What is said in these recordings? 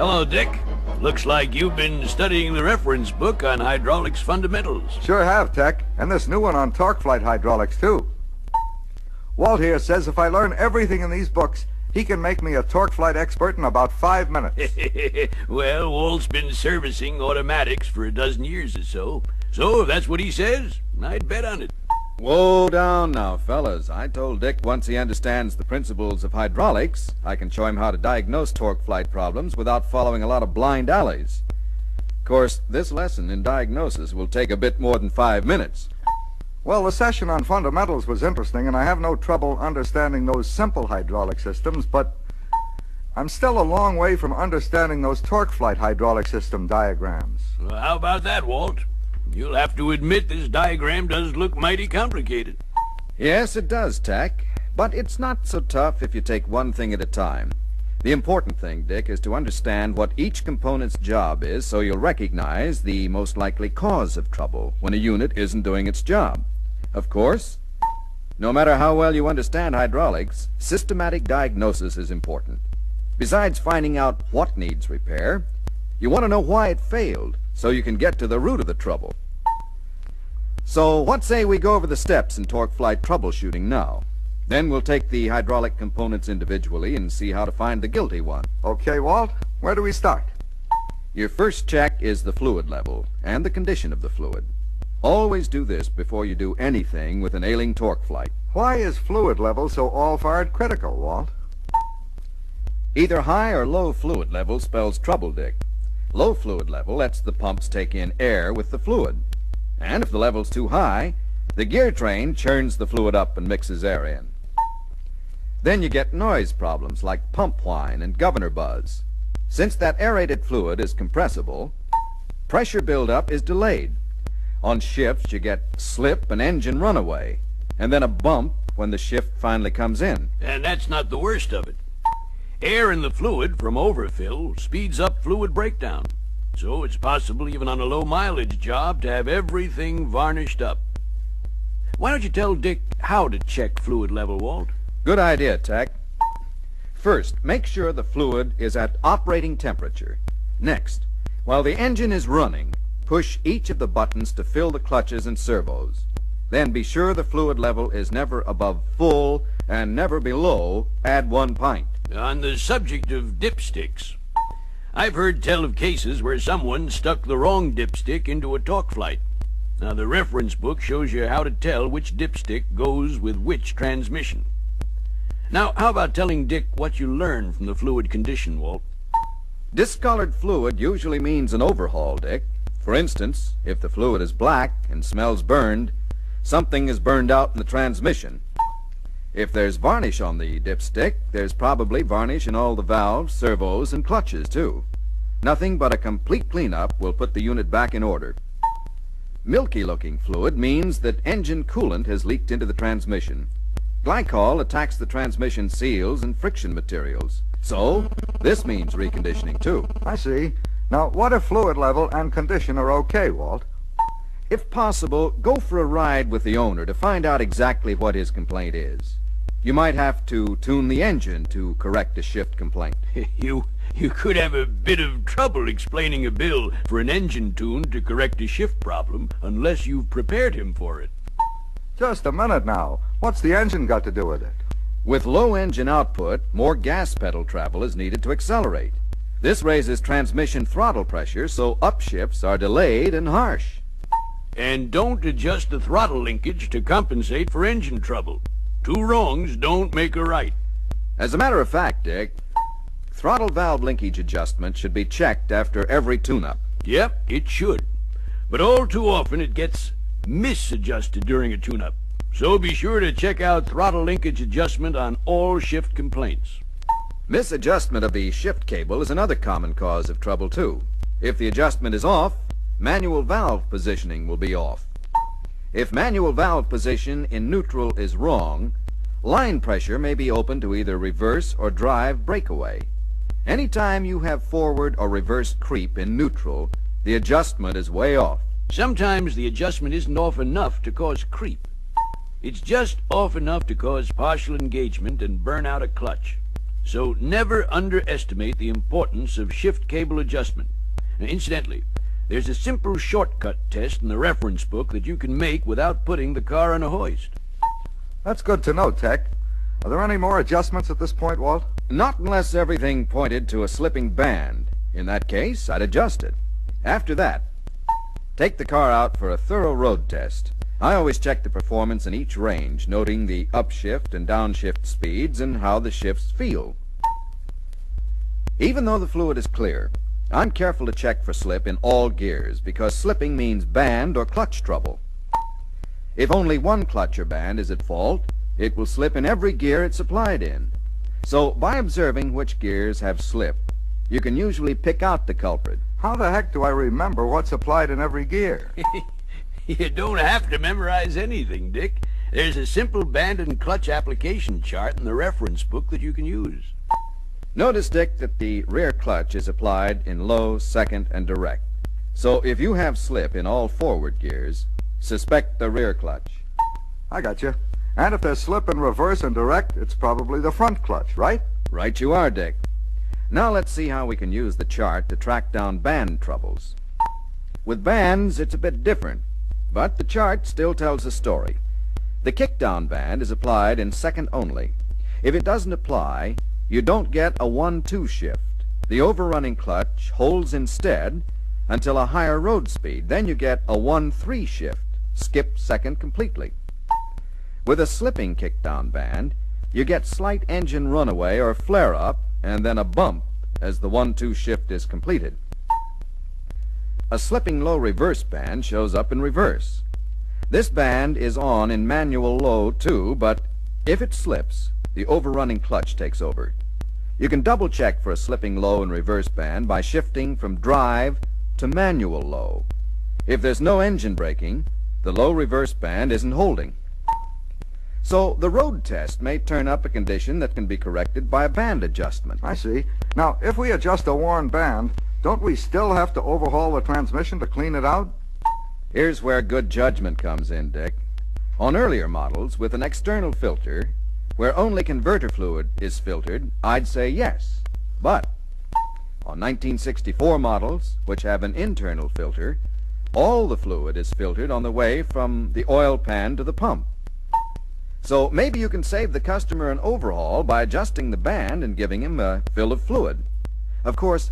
Hello, Dick. Looks like you've been studying the reference book on hydraulics fundamentals. Sure have, Tech. And this new one on Torqueflite hydraulics, too. Walt here says if I learn everything in these books, he can make me a Torqueflite expert in about 5 minutes. Well, Walt's been servicing automatics for a dozen years or so. So if that's what he says, I'd bet on it. Whoa down now, fellas. I told Dick once he understands the principles of hydraulics, I can show him how to diagnose Torqueflite problems without following a lot of blind alleys. Of course, this lesson in diagnosis will take a bit more than 5 minutes. Well, the session on fundamentals was interesting, and I have no trouble understanding those simple hydraulic systems, but I'm still a long way from understanding those Torqueflite hydraulic system diagrams. Well, how about that, Walt? You'll have to admit this diagram does look mighty complicated. Yes, it does, Tack. But it's not so tough if you take one thing at a time. The important thing, Dick, is to understand what each component's job is so you'll recognize the most likely cause of trouble when a unit isn't doing its job. Of course, no matter how well you understand hydraulics, systematic diagnosis is important. Besides finding out what needs repair, you want to know why it failed so you can get to the root of the trouble. So what say we go over the steps in Torqueflite troubleshooting now? Then we'll take the hydraulic components individually and see how to find the guilty one. Okay, Walt, where do we start? Your first check is the fluid level and the condition of the fluid. Always do this before you do anything with an ailing Torqueflite. Why is fluid level so all-fired critical, Walt? Either high or low fluid level spells trouble, Dick. Low fluid level lets the pumps take in air with the fluid. And if the level's too high, the gear train churns the fluid up and mixes air in. Then you get noise problems like pump whine and governor buzz. Since that aerated fluid is compressible, pressure buildup is delayed. On shifts, you get slip and engine runaway, and then a bump when the shift finally comes in. And that's not the worst of it. Air in the fluid from overfill speeds up fluid breakdown. So it's possible even on a low mileage job to have everything varnished up. Why don't you tell Dick how to check fluid level, Walt? Good idea, Tack. First, make sure the fluid is at operating temperature. Next, while the engine is running, push each of the buttons to fill the clutches and servos. Then be sure the fluid level is never above full and never below add 1 pint. On the subject of dipsticks, I've heard tell of cases where someone stuck the wrong dipstick into a Torqueflite. Now, the reference book shows you how to tell which dipstick goes with which transmission. Now, how about telling Dick what you learned from the fluid condition, Walt? Discolored fluid usually means an overhaul, Dick. For instance, if the fluid is black and smells burned, something is burned out in the transmission. If there's varnish on the dipstick, there's probably varnish in all the valves, servos, and clutches, too. Nothing but a complete cleanup will put the unit back in order. Milky-looking fluid means that engine coolant has leaked into the transmission. Glycol attacks the transmission seals and friction materials. So, this means reconditioning, too. I see. Now, what if fluid level and condition are okay, Walt? If possible, go for a ride with the owner to find out exactly what his complaint is. You might have to tune the engine to correct a shift complaint. You could have a bit of trouble explaining a bill for an engine tune to correct a shift problem unless you've prepared him for it. Just a minute now. What's the engine got to do with it? With low engine output, more gas pedal travel is needed to accelerate. This raises transmission throttle pressure, so upshifts are delayed and harsh. And don't adjust the throttle linkage to compensate for engine trouble. 2 wrongs don't make a right. As a matter of fact, Dick, throttle valve linkage adjustment should be checked after every tune-up. Yep, it should. But all too often it gets misadjusted during a tune-up. So be sure to check out throttle linkage adjustment on all shift complaints. Misadjustment of the shift cable is another common cause of trouble, too. If the adjustment is off, manual valve positioning will be off. If manual valve position in neutral is wrong, line pressure may be open to either reverse or drive breakaway. Anytime you have forward or reverse creep in neutral, the adjustment is way off. Sometimes the adjustment isn't off enough to cause creep. It's just off enough to cause partial engagement and burn out a clutch. So never underestimate the importance of shift cable adjustment. Now, incidentally, there's a simple shortcut test in the reference book that you can make without putting the car on a hoist. That's good to know, Tech. Are there any more adjustments at this point, Walt? Not unless everything pointed to a slipping band. In that case, I'd adjust it. After that, take the car out for a thorough road test. I always check the performance in each range, noting the upshift and downshift speeds and how the shifts feel. Even though the fluid is clear, I'm careful to check for slip in all gears, because slipping means band or clutch trouble. If only one clutch or band is at fault, it will slip in every gear it's applied in. So, by observing which gears have slip, you can usually pick out the culprit. How the heck do I remember what's applied in every gear? You don't have to memorize anything, Dick. There's a simple band and clutch application chart in the reference book that you can use. Notice, Dick, that the rear clutch is applied in low, second, and direct. So if you have slip in all forward gears, suspect the rear clutch. I got you. And if there's slip in reverse and direct, it's probably the front clutch, right? Right you are, Dick. Now let's see how we can use the chart to track down band troubles. With bands, it's a bit different, but the chart still tells the story. The kickdown band is applied in second only. If it doesn't apply, you don't get a 1-2 shift. The overrunning clutch holds instead until a higher road speed. Then you get a 1-3 shift. Skip second completely. With a slipping kickdown band, you get slight engine runaway or flare-up and then a bump as the 1-2 shift is completed. A slipping low reverse band shows up in reverse. This band is on in manual low too, but if it slips, the overrunning clutch takes over. You can double check for a slipping low and reverse band by shifting from drive to manual low. If there's no engine braking, the low reverse band isn't holding. So the road test may turn up a condition that can be corrected by a band adjustment. I see. Now, if we adjust a worn band, don't we still have to overhaul the transmission to clean it out? Here's where good judgment comes in, Dick. On earlier models with an external filter, where only converter fluid is filtered, I'd say yes. But on 1964 models, which have an internal filter, all the fluid is filtered on the way from the oil pan to the pump. So maybe you can save the customer an overhaul by adjusting the band and giving him a fill of fluid. Of course,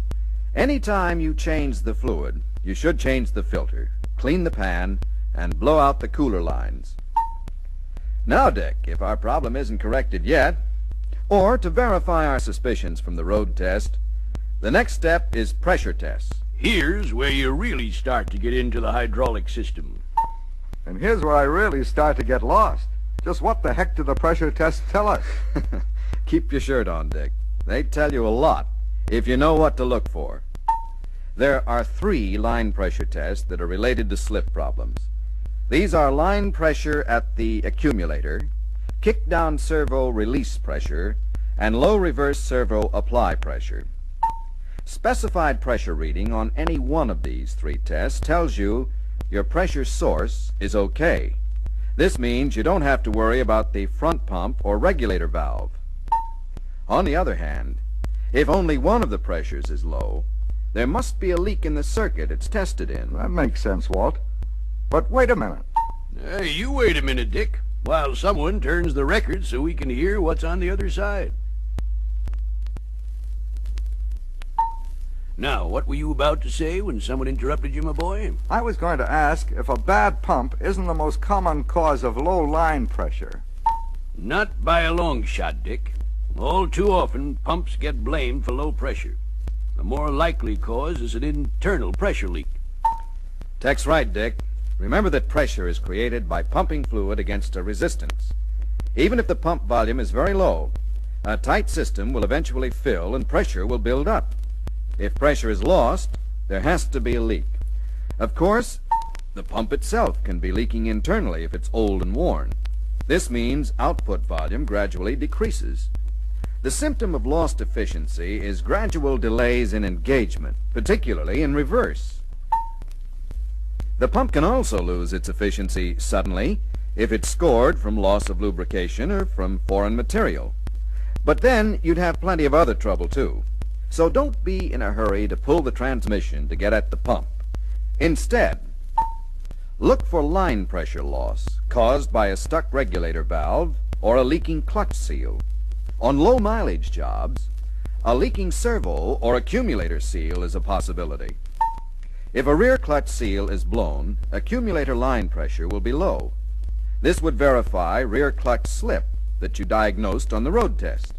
any time you change the fluid, you should change the filter, clean the pan, and blow out the cooler lines. Now, Dick, if our problem isn't corrected yet, or to verify our suspicions from the road test, the next step is pressure tests. Here's where you really start to get into the hydraulic system. And here's where I really start to get lost. Just what the heck do the pressure tests tell us? Keep your shirt on, Dick. They tell you a lot if you know what to look for. There are 3 line pressure tests that are related to slip problems. These are line pressure at the accumulator, kick-down servo release pressure, and low reverse servo apply pressure. Specified pressure reading on any one of these 3 tests tells you your pressure source is okay. This means you don't have to worry about the front pump or regulator valve. On the other hand, if only one of the pressures is low, there must be a leak in the circuit it's tested in. That makes sense, Walt. But wait a minute. Hey, you wait a minute, Dick, while someone turns the record so we can hear what's on the other side. Now, what were you about to say when someone interrupted you, my boy? I was going to ask if a bad pump isn't the most common cause of low line pressure. Not by a long shot, Dick. All too often, pumps get blamed for low pressure. The more likely cause is an internal pressure leak. Tech's right, Dick. Remember that pressure is created by pumping fluid against a resistance. Even if the pump volume is very low, a tight system will eventually fill and pressure will build up. If pressure is lost, there has to be a leak. Of course, the pump itself can be leaking internally if it's old and worn. This means output volume gradually decreases. The symptom of lost efficiency is gradual delays in engagement, particularly in reverse. The pump can also lose its efficiency suddenly if it's scored from loss of lubrication or from foreign material. But then you'd have plenty of other trouble, too. So don't be in a hurry to pull the transmission to get at the pump. Instead, look for line pressure loss caused by a stuck regulator valve or a leaking clutch seal. On low-mileage jobs, a leaking servo or accumulator seal is a possibility. If a rear clutch seal is blown, accumulator line pressure will be low. This would verify rear clutch slip that you diagnosed on the road test.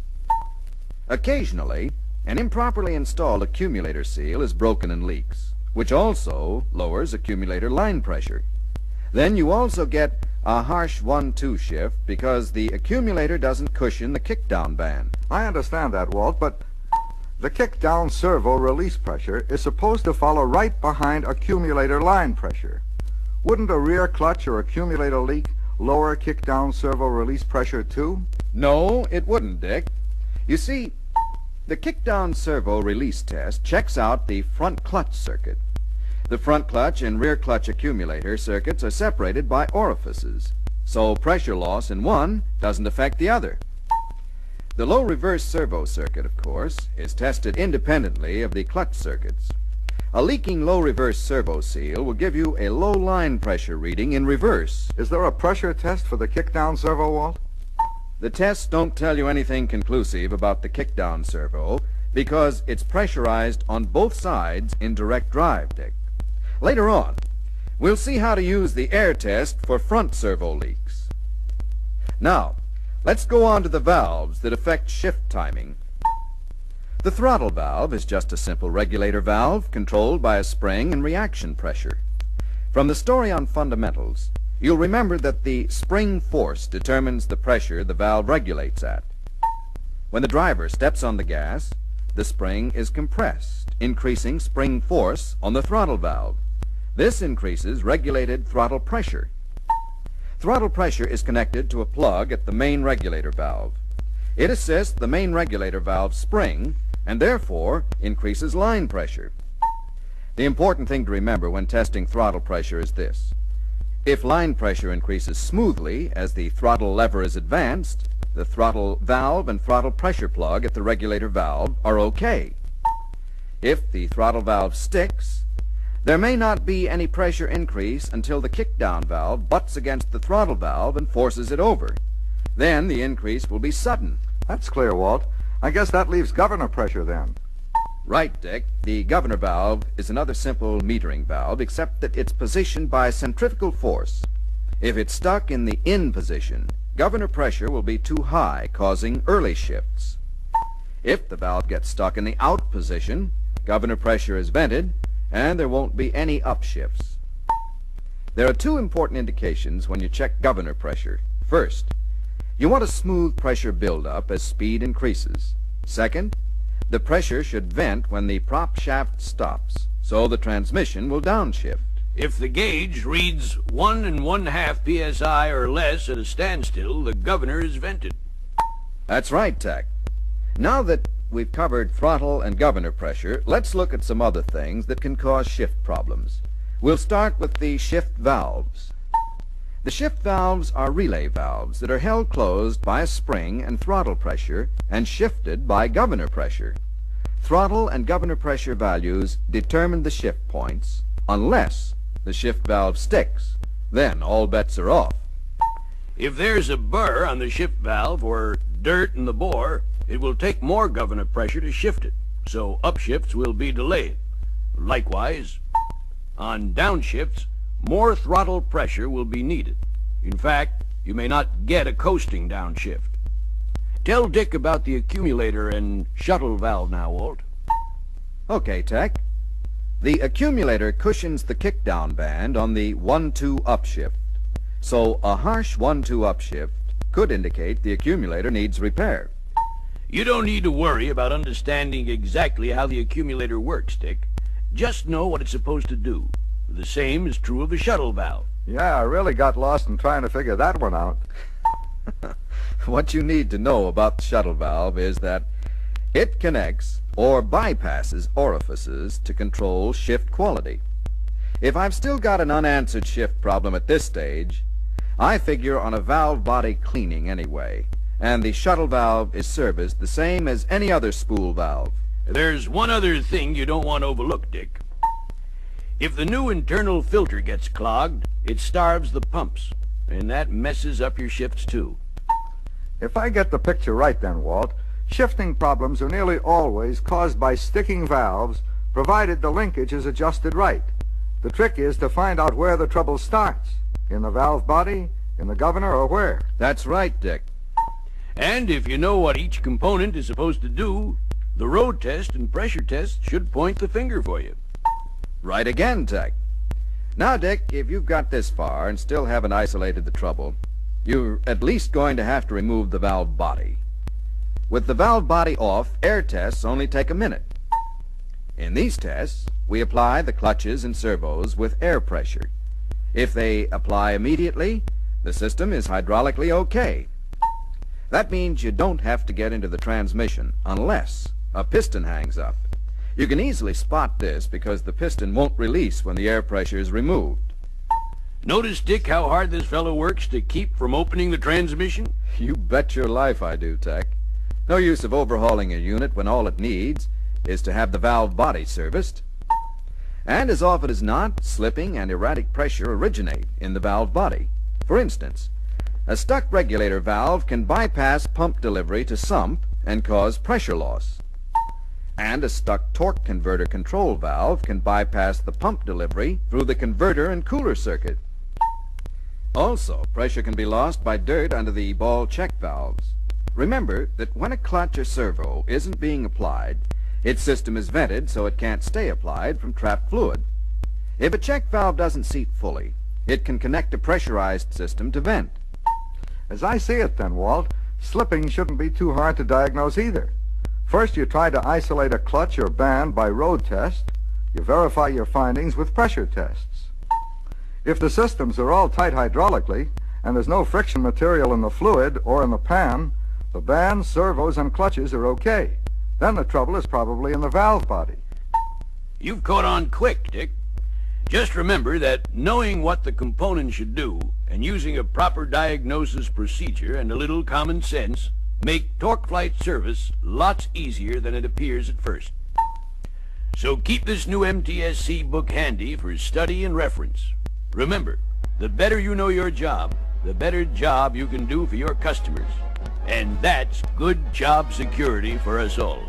Occasionally, an improperly installed accumulator seal is broken and leaks, which also lowers accumulator line pressure. Then you also get a harsh 1-2 shift because the accumulator doesn't cushion the kickdown band. I understand that, Walt, but the kickdown servo release pressure is supposed to follow right behind accumulator line pressure. Wouldn't a rear clutch or accumulator leak lower kickdown servo release pressure too? No, it wouldn't, Dick. You see, the kickdown servo release test checks out the front clutch circuit. The front clutch and rear clutch accumulator circuits are separated by orifices, so pressure loss in one doesn't affect the other. The low reverse servo circuit, of course, is tested independently of the clutch circuits. A leaking low reverse servo seal will give you a low line pressure reading in reverse. Is there a pressure test for the kickdown servo, Walt? The tests don't tell you anything conclusive about the kickdown servo because it's pressurized on both sides in direct drive, Dick. Later on, we'll see how to use the air test for front servo leaks. Now, let's go on to the valves that affect shift timing. The throttle valve is just a simple regulator valve controlled by a spring and reaction pressure. From the story on fundamentals, you'll remember that the spring force determines the pressure the valve regulates at. When the driver steps on the gas, the spring is compressed, increasing spring force on the throttle valve. This increases regulated throttle pressure. Throttle pressure is connected to a plug at the main regulator valve. It assists the main regulator valve spring and therefore increases line pressure. The important thing to remember when testing throttle pressure is this. If line pressure increases smoothly as the throttle lever is advanced, the throttle valve and throttle pressure plug at the regulator valve are okay. If the throttle valve sticks, there may not be any pressure increase until the kickdown valve butts against the throttle valve and forces it over. Then the increase will be sudden. That's clear, Walt. I guess that leaves governor pressure then. Right, Dick. The governor valve is another simple metering valve, except that it's positioned by centrifugal force. If it's stuck in the in position, governor pressure will be too high, causing early shifts. If the valve gets stuck in the out position, governor pressure is vented, and there won't be any upshifts. There are two important indications when you check governor pressure. First, you want a smooth pressure buildup as speed increases. Second, the pressure should vent when the prop shaft stops, so the transmission will downshift. If the gauge reads 1 1/2 psi or less at a standstill, the governor is vented. That's right, Tech. Now that we've covered throttle and governor pressure, let's look at some other things that can cause shift problems. We'll start with the shift valves. The shift valves are relay valves that are held closed by a spring and throttle pressure and shifted by governor pressure. Throttle and governor pressure values determine the shift points unless the shift valve sticks. Then all bets are off. If there's a burr on the shift valve or dirt in the bore, it will take more governor pressure to shift it, so upshifts will be delayed. Likewise, on downshifts, more throttle pressure will be needed. In fact, you may not get a coasting downshift. Tell Dick about the accumulator and shuttle valve now, Walt. Okay, Tech. The accumulator cushions the kickdown band on the 1-2 upshift, so a harsh 1-2 upshift could indicate the accumulator needs repair. You don't need to worry about understanding exactly how the accumulator works, Dick. Just know what it's supposed to do. The same is true of the shuttle valve. Yeah, I really got lost in trying to figure that one out. What you need to know about the shuttle valve is that it connects or bypasses orifices to control shift quality. If I've still got an unanswered shift problem at this stage, I figure on a valve body cleaning anyway, and the shuttle valve is serviced the same as any other spool valve. There's one other thing you don't want to overlook, Dick. If the new internal filter gets clogged, it starves the pumps, and that messes up your shifts too. If I get the picture right then, Walt, shifting problems are nearly always caused by sticking valves, provided the linkage is adjusted right. The trick is to find out where the trouble starts. In the valve body, in the governor, or where? That's right, Dick. And if you know what each component is supposed to do, the road test and pressure test should point the finger for you. Right again, Tech. Now, Dick, if you've got this far and still haven't isolated the trouble, you're at least going to have to remove the valve body. With the valve body off, air tests only take a minute. In these tests, we apply the clutches and servos with air pressure. If they apply immediately, the system is hydraulically okay. That means you don't have to get into the transmission unless a piston hangs up. You can easily spot this because the piston won't release when the air pressure is removed. Notice, Dick, how hard this fellow works to keep from opening the transmission? You bet your life I do, Tech. No use of overhauling a unit when all it needs is to have the valve body serviced. And as often as not, slipping and erratic pressure originate in the valve body. For instance, a stuck regulator valve can bypass pump delivery to sump and cause pressure loss. And a stuck torque converter control valve can bypass the pump delivery through the converter and cooler circuit. Also, pressure can be lost by dirt under the ball check valves. Remember that when a clutch or servo isn't being applied, its system is vented so it can't stay applied from trapped fluid. If a check valve doesn't seat fully, it can connect a pressurized system to vent. As I see it then, Walt, slipping shouldn't be too hard to diagnose either. First, you try to isolate a clutch or band by road test. You verify your findings with pressure tests. If the systems are all tight hydraulically, and there's no friction material in the fluid or in the pan, the bands, servos, and clutches are okay. Then the trouble is probably in the valve body. You've caught on quick, Dick. Just remember that knowing what the component should do and using a proper diagnosis procedure and a little common sense make Torqueflite service lots easier than it appears at first. So keep this new MTSC book handy for study and reference. Remember, the better you know your job, the better job you can do for your customers. And that's good job security for us all.